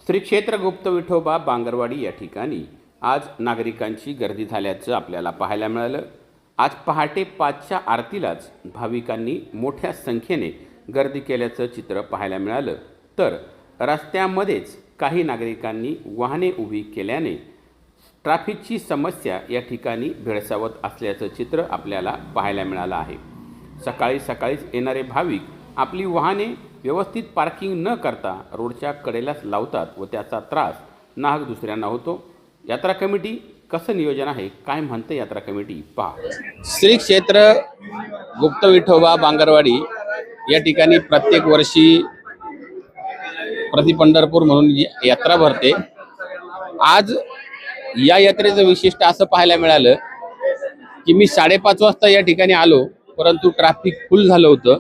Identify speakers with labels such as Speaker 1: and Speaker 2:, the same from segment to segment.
Speaker 1: श्री क्षेत्र गुप्त विठोबा बांगरवाडी या ठिकाणी आज नागरिकांची गर्दी झाल्याचं आपल्याला पाहायला मिळालं। आज पहाटे 5च्या आरतीलाच भाविकांनी मोठ्या संख्येने गर्दी केल्याचं चित्र पाहायला मिळालं। तर रस्त्यामध्येच काही नागरिकांनी वाहने उभी केल्याने ट्रॅफिकची समस्या या ठिकाणी भेडसावत असल्याचं चित्र आपल्याला पाहायला मिळालं आहे। सकाळी सकाळीच येणारे भाविक आपली वाहने व्यवस्थित पार्किंग न करता रोडच्या कडेलाच लावतात व त्याचा त्रास नाहक दुसऱ्यांना होतो। यात्रा कमिटी कसं नियोजन आहे, काय म्हणते यात्रा कमिटी पहा। श्री क्षेत्र गुप्त विठोबा बांगरवाडी या ठिकाणी प्रत्येक वर्षी प्रति पंढरपूर म्हणून यात्रा भरते। आज या यात्रेचं विशिष्ट असं पाहायला मिळालं की मी 5:30 वाजता या ठिकाणी आलो, परंतु ट्रॅफिक फुल झालं होतं।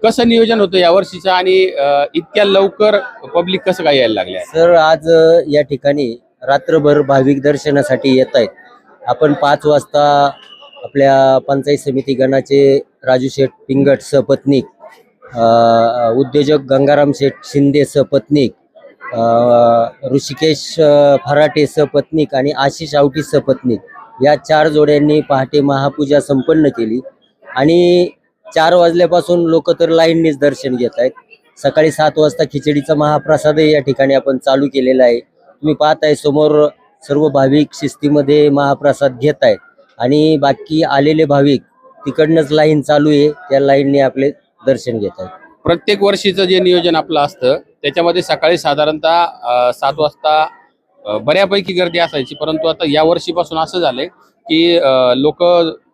Speaker 1: कसं नियोजन होतं या वर्षीचं आणि इतक्या लवकर पब्लिक कसं काय यायला लागले?
Speaker 2: सर, आज या ठिकाणी रात्रभर भाविक दर्शनासाठी येत आहेत। आपण 5 वाजता आपल्या पंचायत समिती गणाचे राजू शेठ पिंगट सपत्नीक, उद्योजक गंगाराम शेठ शिंदे सपत्नीक, ऋषिकेश फराटे सपत्नीक आणि आशिष आवटी सपत्नीक या 4 जोड्यांनी पहाटे महापूजा संपन्न केली आणि 4 वाजल्यापासून लोक तर लाईननीच दर्शन घेत आहेत। सकाळी 7 वाजता खिचडीचा महाप्रसाद या ठिकाणी आपण चालू केलेला आहे। तुम्ही पाहताय समोर सर्व भाविक शिस्तीमध्ये महाप्रसाद घेत आहेत आणि बाकी आलेले भाविक तिकडनंच लाईन चालू आहे, त्या लाईनने आपले दर्शन घेत आहेत।
Speaker 1: प्रत्येक वर्षीचं जे नियोजन आपलं असतं त्याच्यामध्ये सकाळी साधारणतः 7 वाजता बऱ्यापैकी गर्दी असायची, परंतु आता या वर्षीपासून असं झालंय की लोक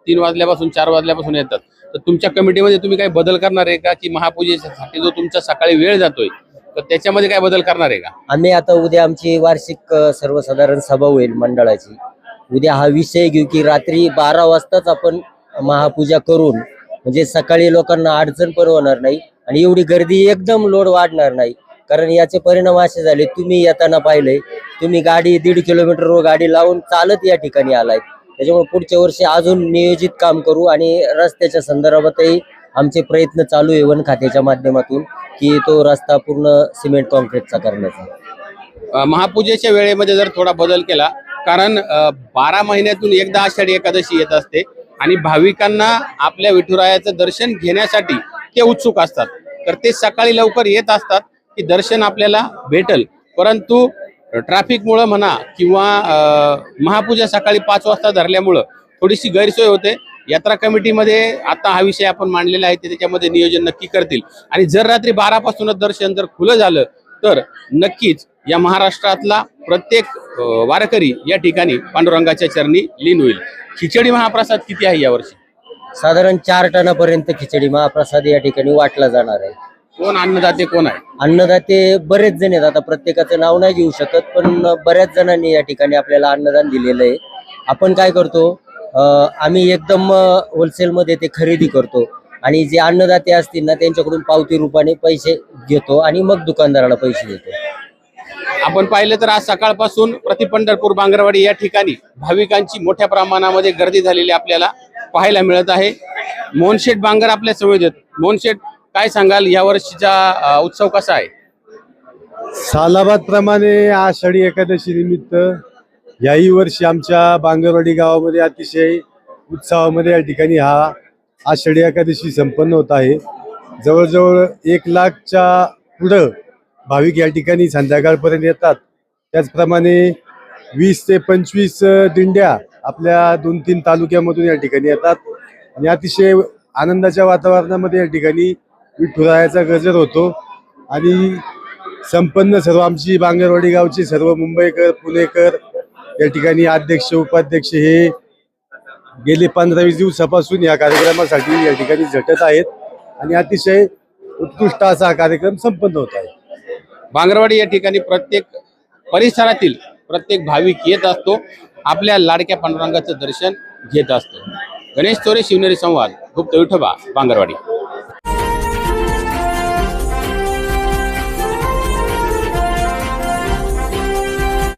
Speaker 1: 3 वाजल्यापासून 4 वाजल्यापासून येतात। तर तुमच्या कमिटीमध्ये तुम्ही काही बदल करणार आहे का, की महापूजेसाठी जो तुमचा सकाळी वेळ जातोय तर त्याच्यामध्ये काय बदल करणार आहे का?
Speaker 2: आम्ही आता उद्या आमची वार्षिक सर्वसाधारण सभा होईल मंडळाची। उद्या हा विषय घेऊ की रात्री 12 वाजताच आपण महापूजा करून, म्हणजे सकाळी लोकांना अडचण पण होणार नाही आणि एवढी गर्दी एकदम लोड वाढणार नाही। कारण याचे परिणाम असे झाले, तुम्ही येताना पाहिले, तुम्ही गाडी 1.5 किलोमीटर गाडी लावून चालत या ठिकाणी आलाय। त्याच्यामुळे पुढच्या वर्षी अजून नियोजित काम करू आणि रस्त्याच्या संदर्भातही आमचे प्रयत्न चालू आहे वन खात्याच्या माध्यमातून की तो रस्ता पूर्ण सिमेंट कॉन्क्रीटचा करण्याचा।
Speaker 1: महापूजेच्या वेळेमध्ये जर थोडा बदल केला, कारण 12 महिन्यातून एकदा आषाढी एकादशी येत असते आणि भाविकांना आपल्या विठुरायाचं दर्शन घेण्यासाठी ते उत्सुक असतात, तर ते सकाळी लवकर येत असतात की दर्शन आपल्याला भेटल, परंतु ट्रॅफिकमुळे म्हणा किंवा महापूजा सकाळी 5 वाजता धरल्यामुळं थोडीशी गैरसोय होते। यात्रा कमिटीमध्ये आता हा विषय आपण मांडलेला आहे, त्याच्यामध्ये नियोजन नक्की करतील आणि जर रात्री 12 पासूनच दर्शन जर खुलं झालं तर नक्कीच या महाराष्ट्रातला प्रत्येक वारकरी या ठिकाणी पांडुरंगाच्या चरणी लीन होईल। खिचडी महाप्रसाद किती आहे यावर्षी?
Speaker 2: साधारण 4 टनापर्यंत खिचडी महाप्रसाद या ठिकाणी वाटला जाणार आहे।
Speaker 1: कोण अन्नदाते कोण आहे?
Speaker 2: अन्नदाते बरेच जण आहेत, आता प्रत्येकाचं नाव नाही घेऊ शकत, पण बऱ्याच जणांनी या ठिकाणी आपल्याला अन्नदान दिलेलं आहे। आपण काय करतो, आम्ही एकदम होलसेलमध्ये ते खरेदी करतो आणि जे अन्नदाते असतील ना त्यांच्याकडून पावती रूपाने पैसे घेतो आणि मग दुकानदाराला पैसे देतो।
Speaker 1: आपण पाहिलं तर आज सकाळपासून प्रति पंढरपूर बांगरवाडी या ठिकाणी भाविकांची मोठ्या प्रमाणामध्ये गर्दी झालेली आपल्याला पाहायला मिळत आहे। मोहन शेठ बांगर आपल्या समोर आहेत। मोहन शेठ, काय सांगाल, या वर्षीचा उत्सव कसा आहे?
Speaker 3: सालाबाद प्रमाणे आषाढी एकादशी निमित्त याही वर्षी आमच्या बांगरवाडी गावामध्ये अतिशय उत्साहामध्ये या ठिकाणी हा आषाढी एकादशी संपन्न होत आहे। जवळजवळ 1 लाखच्या पुढं भाविक या ठिकाणी संध्याकाळपर्यंत येतात। त्याचप्रमाणे 20 ते 25 दिंड्या आपल्या 2-3 तालुक्यामधून या ठिकाणी येतात आणि अतिशय आनंदाच्या वातावरणामध्ये या ठिकाणी विठुरायाचा गजर होतो आणि संपन्न सर्व आमची बांगरवाडी गावची सर्व मुंबईकर, पुणेकर या ठिकाणी अध्यक्ष उपाध्यक्ष हे गेले 15-20 दिवसापासून या कार्यक्रमासाठी या ठिकाणी झटत आहेत आणि अतिशय उत्कृष्ट असा हा कार्यक्रम संपन्न होत आहे।
Speaker 1: बांगरवाडी या ठिकाणी प्रत्येक परिसरातील प्रत्येक भाविक येत असतो, आपल्या लाडक्या पांडुरंगाचं दर्शन घेत असतो। गणेश चोरे, शिवनेरी संवाद, गुप्त विठोबा बांगरवाडी।